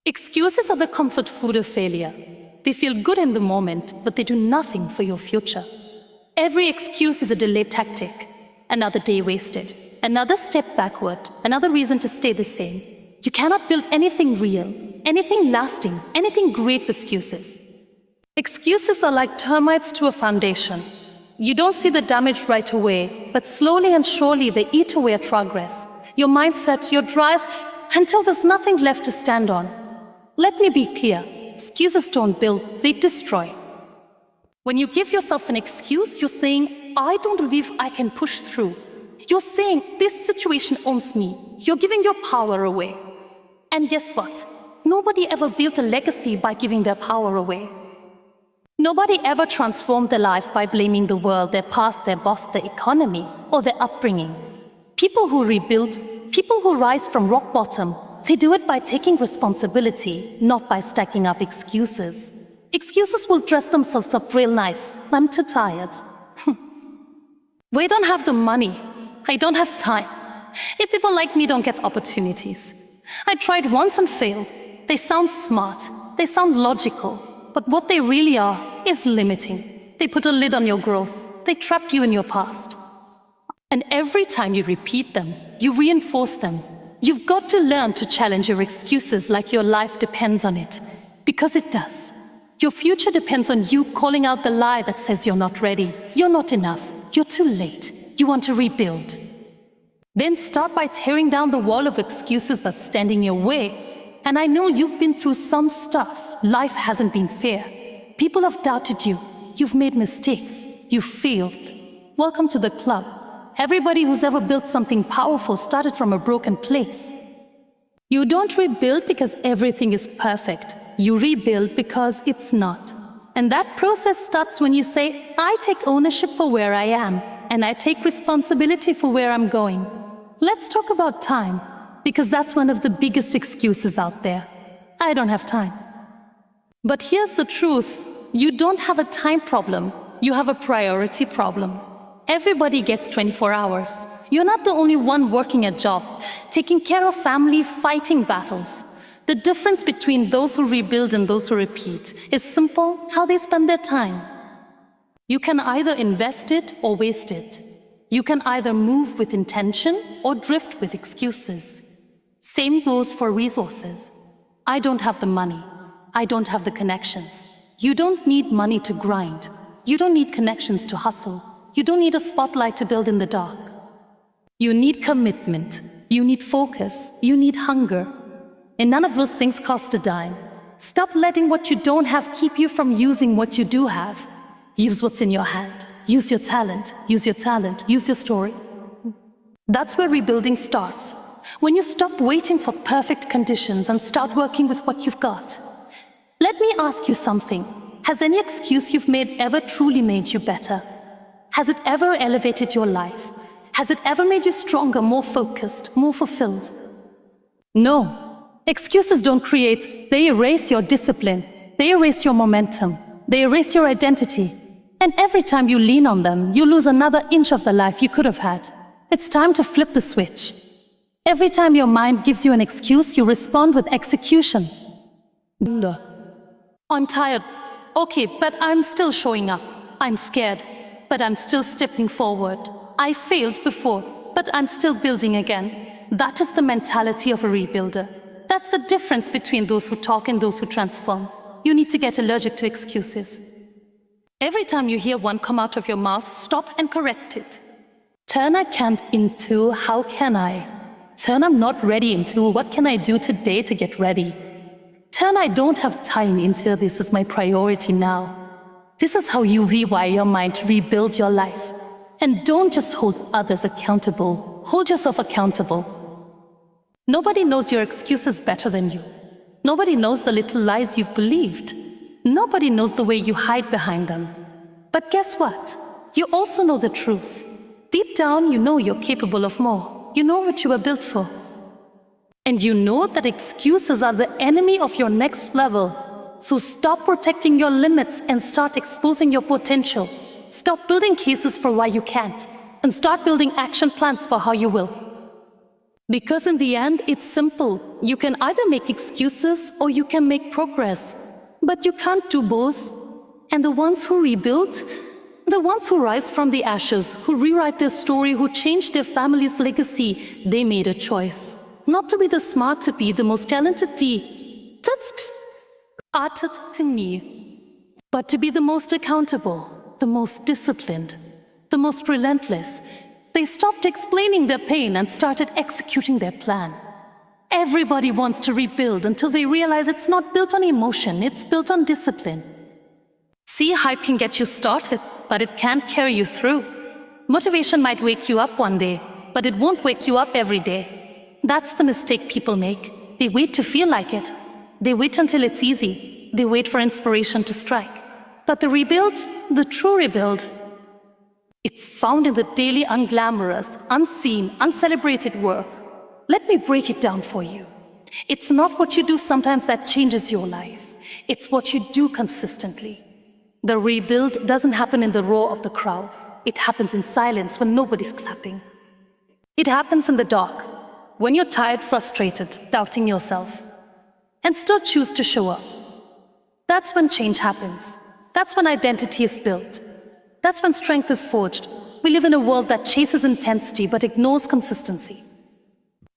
Excuses are the comfort food of failure. They feel good in the moment, but they do nothing for your future. Every excuse is a delayed tactic. Another day wasted, another step backward, another reason to stay the same. You cannot build anything real, anything lasting, anything great with excuses. Excuses are like termites to a foundation. You don't see the damage right away, but slowly and surely they eat away at progress, your mindset, your drive, until there's nothing left to stand on. Let me be clear, excuses don't build, they destroy. When you give yourself an excuse, you're saying, I don't believe I can push through. You're saying, this situation owns me. You're giving your power away. And guess what? Nobody ever built a legacy by giving their power away. Nobody ever transformed their life by blaming the world, their past, their boss, their economy, or their upbringing. People who rebuild, people who rise from rock bottom, they do it by taking responsibility, not by stacking up excuses. Excuses will dress themselves up real nice. I'm too tired. We don't have the money. I don't have time. If people like me don't get opportunities. I tried once and failed. They sound smart. They sound logical. But what they really are is limiting. They put a lid on your growth. They trap you in your past. And every time you repeat them, you reinforce them. You've got to learn to challenge your excuses like your life depends on it. Because it does. Your future depends on you calling out the lie that says you're not ready, you're not enough, you're too late, you want to rebuild. Then start by tearing down the wall of excuses that's standing your way. And I know you've been through some stuff. Life hasn't been fair. People have doubted you. You've made mistakes. You've failed. Welcome to the club. Everybody who's ever built something powerful started from a broken place. You don't rebuild because everything is perfect. You rebuild because it's not. And that process starts when you say, I take ownership for where I am, and I take responsibility for where I'm going. Let's talk about time, because that's one of the biggest excuses out there. I don't have time. But here's the truth. You don't have a time problem. You have a priority problem. Everybody gets 24 hours. You're not the only one working a job, taking care of family, fighting battles. The difference between those who rebuild and those who repeat is simple: how they spend their time. You can either invest it or waste it. You can either move with intention or drift with excuses. Same goes for resources. I don't have the money. I don't have the connections. You don't need money to grind. You don't need connections to hustle. You don't need a spotlight to build in the dark. You need commitment. You need focus. You need hunger. And none of those things cost a dime. Stop letting what you don't have keep you from using what you do have. Use what's in your hand. Use your talent. Use your talent. Use your story. That's where rebuilding starts. When you stop waiting for perfect conditions and start working with what you've got. Let me ask you something. Has any excuse you've made ever truly made you better? Has it ever elevated your life? Has it ever made you stronger, more focused, more fulfilled? No. Excuses don't create, they erase your discipline. They erase your momentum. They erase your identity. And every time you lean on them, you lose another inch of the life you could have had. It's time to flip the switch. Every time your mind gives you an excuse, you respond with execution. I'm tired. Okay, but I'm still showing up. I'm scared, but I'm still stepping forward. I failed before, but I'm still building again. That is the mentality of a rebuilder. That's the difference between those who talk and those who transform. You need to get allergic to excuses. Every time you hear one come out of your mouth, stop and correct it. Turn I can't into how can I? Turn I'm not ready into what can I do today to get ready? Turn I don't have time into this is my priority now. This is how you rewire your mind to rebuild your life. And don't just hold others accountable. Hold yourself accountable. Nobody knows your excuses better than you. Nobody knows the little lies you've believed. Nobody knows the way you hide behind them. But guess what? You also know the truth. Deep down, you know you're capable of more. You know what you were built for. And you know that excuses are the enemy of your next level. So stop protecting your limits and start exposing your potential. Stop building cases for why you can't, and start building action plans for how you will. Because in the end, it's simple. You can either make excuses or you can make progress. But you can't do both. And the ones who rebuild, the ones who rise from the ashes, who rewrite their story, who change their family's legacy, they made a choice. Not to be the smart, to be the most talented, but to be the most accountable, the most disciplined, the most relentless. They stopped explaining their pain and started executing their plan. Everybody wants to rebuild until they realize it's not built on emotion, it's built on discipline. See, hype can get you started, but it can't carry you through. Motivation might wake you up one day, but it won't wake you up every day. That's the mistake people make. They wait to feel like it. They wait until it's easy. They wait for inspiration to strike. But the rebuild, the true rebuild, it's found in the daily unglamorous, unseen, uncelebrated work. Let me break it down for you. It's not what you do sometimes that changes your life. It's what you do consistently. The rebuild doesn't happen in the roar of the crowd. It happens in silence when nobody's clapping. It happens in the dark, when you're tired, frustrated, doubting yourself, and still choose to show up. That's when change happens. That's when identity is built. That's when strength is forged. We live in a world that chases intensity but ignores consistency.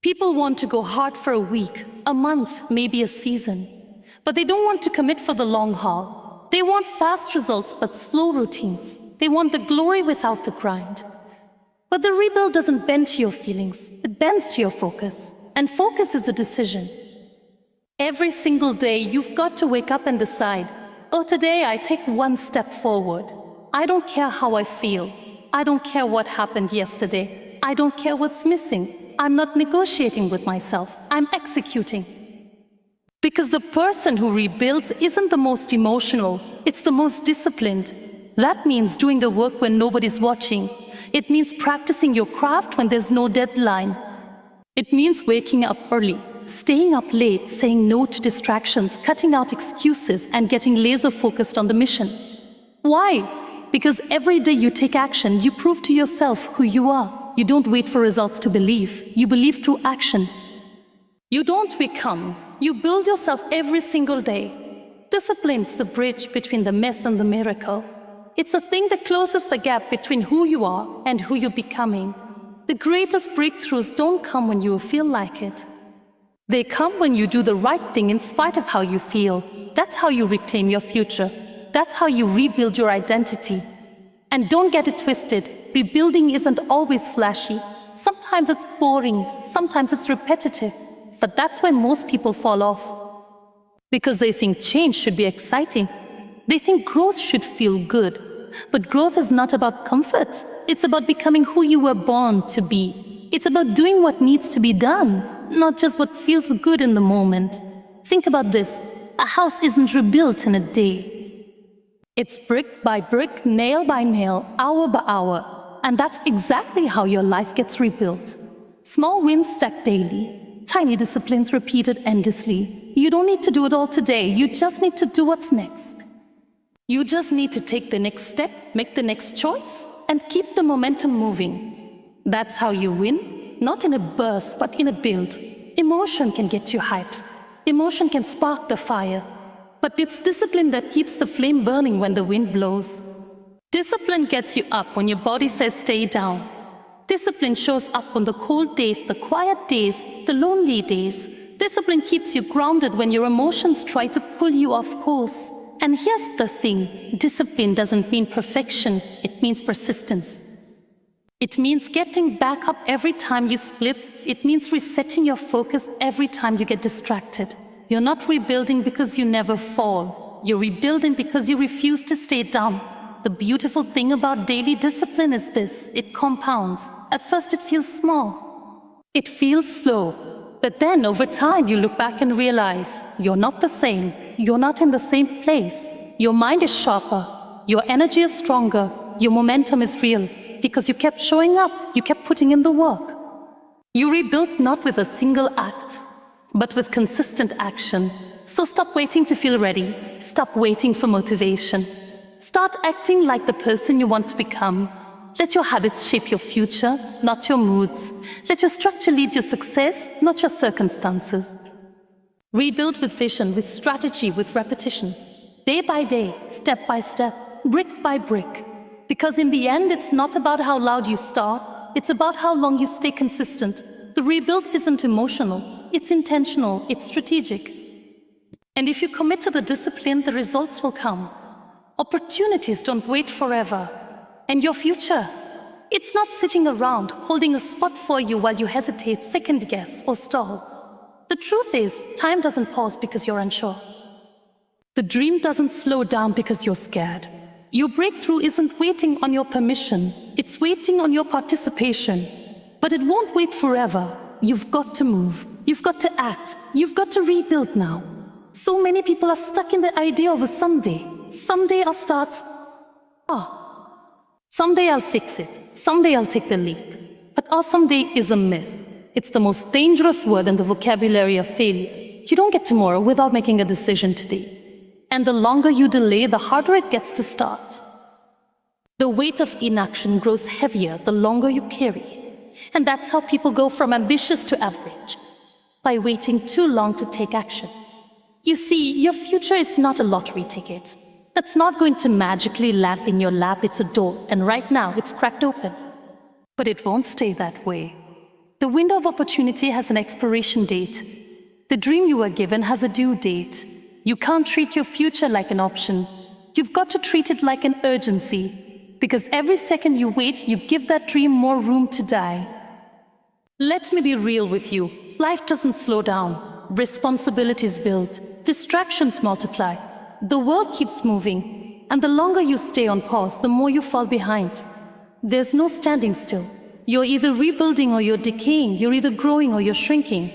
People want to go hard for a week, a month, maybe a season, but they don't want to commit for the long haul. They want fast results but slow routines. They want the glory without the grind. But the rebuild doesn't bend to your feelings, it bends to your focus. And focus is a decision. Every single day, you've got to wake up and decide, oh, today I take one step forward. I don't care how I feel. I don't care what happened yesterday. I don't care what's missing. I'm not negotiating with myself. I'm executing. Because the person who rebuilds isn't the most emotional, it's the most disciplined. That means doing the work when nobody's watching. It means practicing your craft when there's no deadline. It means waking up early, staying up late, saying no to distractions, cutting out excuses, and getting laser focused on the mission. Why? Because every day you take action, you prove to yourself who you are. You don't wait for results to believe. You believe through action. You don't become. You build yourself every single day. Discipline's the bridge between the mess and the miracle. It's a thing that closes the gap between who you are and who you're becoming. The greatest breakthroughs don't come when you feel like it. They come when you do the right thing in spite of how you feel. That's how you reclaim your future. That's how you rebuild your identity. And don't get it twisted, rebuilding isn't always flashy. Sometimes it's boring, sometimes it's repetitive. But that's when most people fall off. Because they think change should be exciting. They think growth should feel good. But growth is not about comfort. It's about becoming who you were born to be. It's about doing what needs to be done, not just what feels good in the moment. Think about this. A house isn't rebuilt in a day. It's brick by brick, nail by nail, hour by hour. And that's exactly how your life gets rebuilt. Small wins stacked daily, tiny disciplines repeated endlessly. You don't need to do it all today, you just need to do what's next. You just need to take the next step, make the next choice, and keep the momentum moving. That's how you win, not in a burst, but in a build. Emotion can get you hyped. Emotion can spark the fire. But it's discipline that keeps the flame burning when the wind blows. Discipline gets you up when your body says stay down. Discipline shows up on the cold days, the quiet days, the lonely days. Discipline keeps you grounded when your emotions try to pull you off course. And here's the thing, discipline doesn't mean perfection, it means persistence. It means getting back up every time you slip. It means resetting your focus every time you get distracted. You're not rebuilding because you never fall. You're rebuilding because you refuse to stay down. The beautiful thing about daily discipline is this, it compounds. At first it feels small. It feels slow. But then over time you look back and realize you're not the same. You're not in the same place. Your mind is sharper. Your energy is stronger. Your momentum is real. Because you kept showing up. You kept putting in the work. You rebuilt not with a single act, but with consistent action. So stop waiting to feel ready. Stop waiting for motivation. Start acting like the person you want to become. Let your habits shape your future, not your moods. Let your structure lead your success, not your circumstances. Rebuild with vision, with strategy, with repetition. Day by day, step by step, brick by brick. Because in the end, it's not about how loud you start, it's about how long you stay consistent. The rebuild isn't emotional, it's intentional, it's strategic. And if you commit to the discipline, the results will come. Opportunities don't wait forever. And your future, it's not sitting around holding a spot for you while you hesitate, second guess, or stall. The truth is, time doesn't pause because you're unsure. The dream doesn't slow down because you're scared. Your breakthrough isn't waiting on your permission, it's waiting on your participation. But it won't wait forever. You've got to move, you've got to act, you've got to rebuild now. So many people are stuck in the idea of a someday. Someday I'll start. Someday I'll fix it. Someday I'll take the leap. But someday is a myth. It's the most dangerous word in the vocabulary of failure. You don't get tomorrow without making a decision today. And the longer you delay, the harder it gets to start. The weight of inaction grows heavier the longer you carry. And that's how people go from ambitious to average, by waiting too long to take action. You see, your future is not a lottery ticket. That's not going to magically land in your lap. It's a door, and right now it's cracked open. But it won't stay that way. The window of opportunity has an expiration date. The dream you were given has a due date. You can't treat your future like an option. You've got to treat it like an urgency. Because every second you wait, you give that dream more room to die. Let me be real with you. Life doesn't slow down. Responsibilities build. Distractions multiply. The world keeps moving, and the longer you stay on pause, the more you fall behind. There's no standing still. You're either rebuilding or you're decaying. You're either growing or you're shrinking.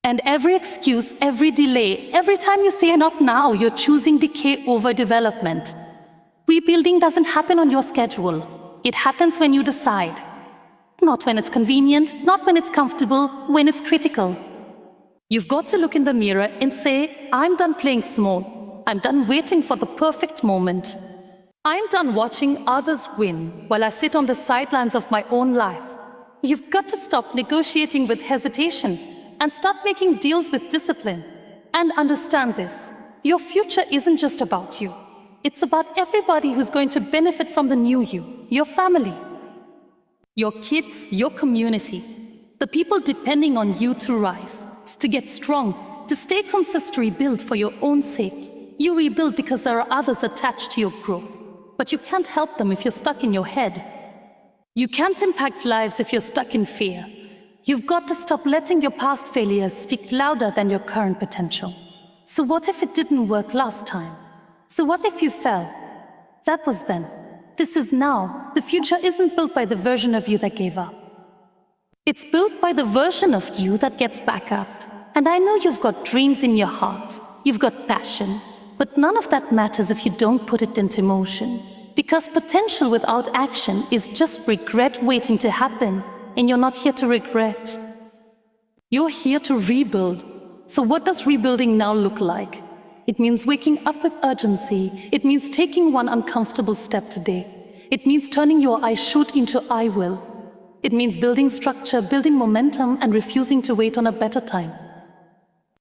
And every excuse, every delay, every time you say not now, you're choosing decay over development. Rebuilding doesn't happen on your schedule. It happens when you decide. Not when it's convenient, not when it's comfortable, when it's critical. You've got to look in the mirror and say, I'm done playing small. I'm done waiting for the perfect moment. I'm done watching others win while I sit on the sidelines of my own life. You've got to stop negotiating with hesitation and start making deals with discipline. And understand this, your future isn't just about you. It's about everybody who's going to benefit from the new you, your family, your kids, your community, the people depending on you to rise, to get strong, to stay consistent, rebuild for your own sake. You rebuild because there are others attached to your growth, but you can't help them if you're stuck in your head. You can't impact lives if you're stuck in fear. You've got to stop letting your past failures speak louder than your current potential. So what if it didn't work last time? So what if you fell? That was then. This is now. The future isn't built by the version of you that gave up. It's built by the version of you that gets back up. And I know you've got dreams in your heart. You've got passion. But none of that matters if you don't put it into motion. Because potential without action is just regret waiting to happen. And you're not here to regret. You're here to rebuild. So what does rebuilding now look like? It means waking up with urgency. It means taking one uncomfortable step today. It means turning your I should into I will. It means building structure, building momentum, and refusing to wait on a better time.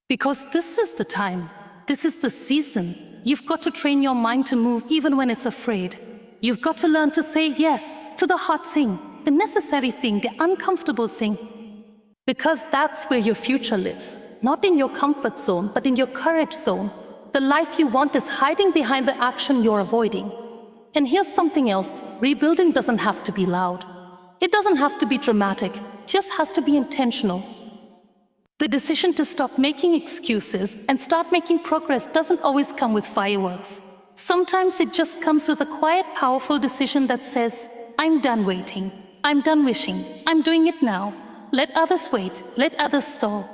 Because this is the time. This is the season. You've got to train your mind to move even when it's afraid. You've got to learn to say yes to the hard thing, the necessary thing, the uncomfortable thing. Because that's where your future lives. Not in your comfort zone, but in your courage zone. The life you want is hiding behind the action you're avoiding. And here's something else. Rebuilding doesn't have to be loud. It doesn't have to be dramatic. It just has to be intentional. The decision to stop making excuses and start making progress doesn't always come with fireworks. Sometimes it just comes with a quiet, powerful decision that says, I'm done waiting. I'm done wishing. I'm doing it now. Let others wait. Let others stall.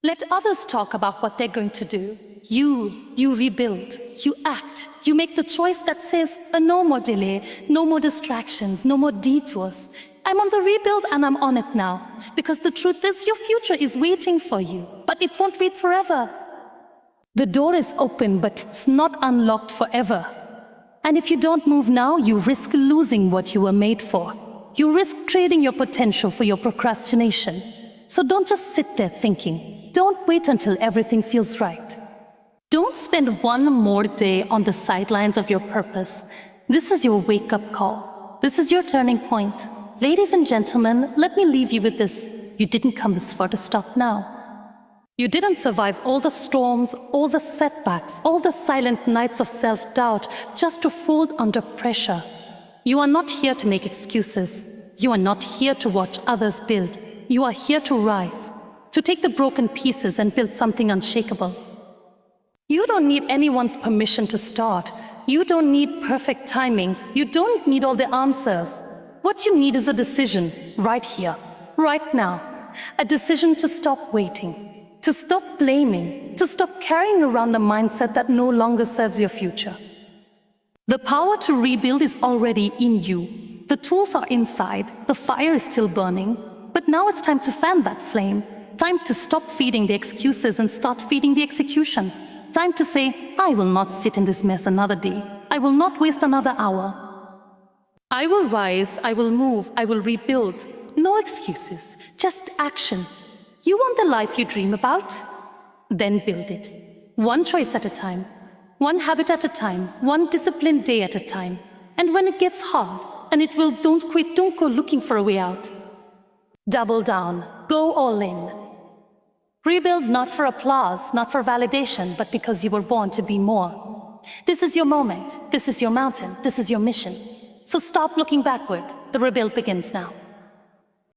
Let others talk about what they're going to do. You rebuild. You act. You make the choice that says, no more delay, no more distractions, no more detours. I'm on the rebuild and I'm on it now. Because the truth is your future is waiting for you, but it won't wait forever. The door is open, but it's not unlocked forever. And if you don't move now, you risk losing what you were made for. You risk trading your potential for your procrastination. So don't just sit there thinking. Don't wait until everything feels right. Don't spend one more day on the sidelines of your purpose. This is your wake-up call. This is your turning point. Ladies and gentlemen, let me leave you with this. You didn't come this far to stop now. You didn't survive all the storms, all the setbacks, all the silent nights of self-doubt just to fold under pressure. You are not here to make excuses. You are not here to watch others build. You are here to rise, to take the broken pieces and build something unshakable. You don't need anyone's permission to start. You don't need perfect timing. You don't need all the answers. What you need is a decision, right here, right now. A decision to stop waiting, to stop blaming, to stop carrying around a mindset that no longer serves your future. The power to rebuild is already in you. The tools are inside, the fire is still burning, but now it's time to fan that flame. Time to stop feeding the excuses and start feeding the execution. Time to say, I will not sit in this mess another day. I will not waste another hour. I will rise, I will move, I will rebuild. No excuses, just action. You want the life you dream about? Then build it. One choice at a time, one habit at a time, one disciplined day at a time. And when it gets hard, and it will, don't quit, don't go looking for a way out. Double down, go all in. Rebuild not for applause, not for validation, but because you were born to be more. This is your moment, this is your mountain, this is your mission. So stop looking backward. The rebuild begins now.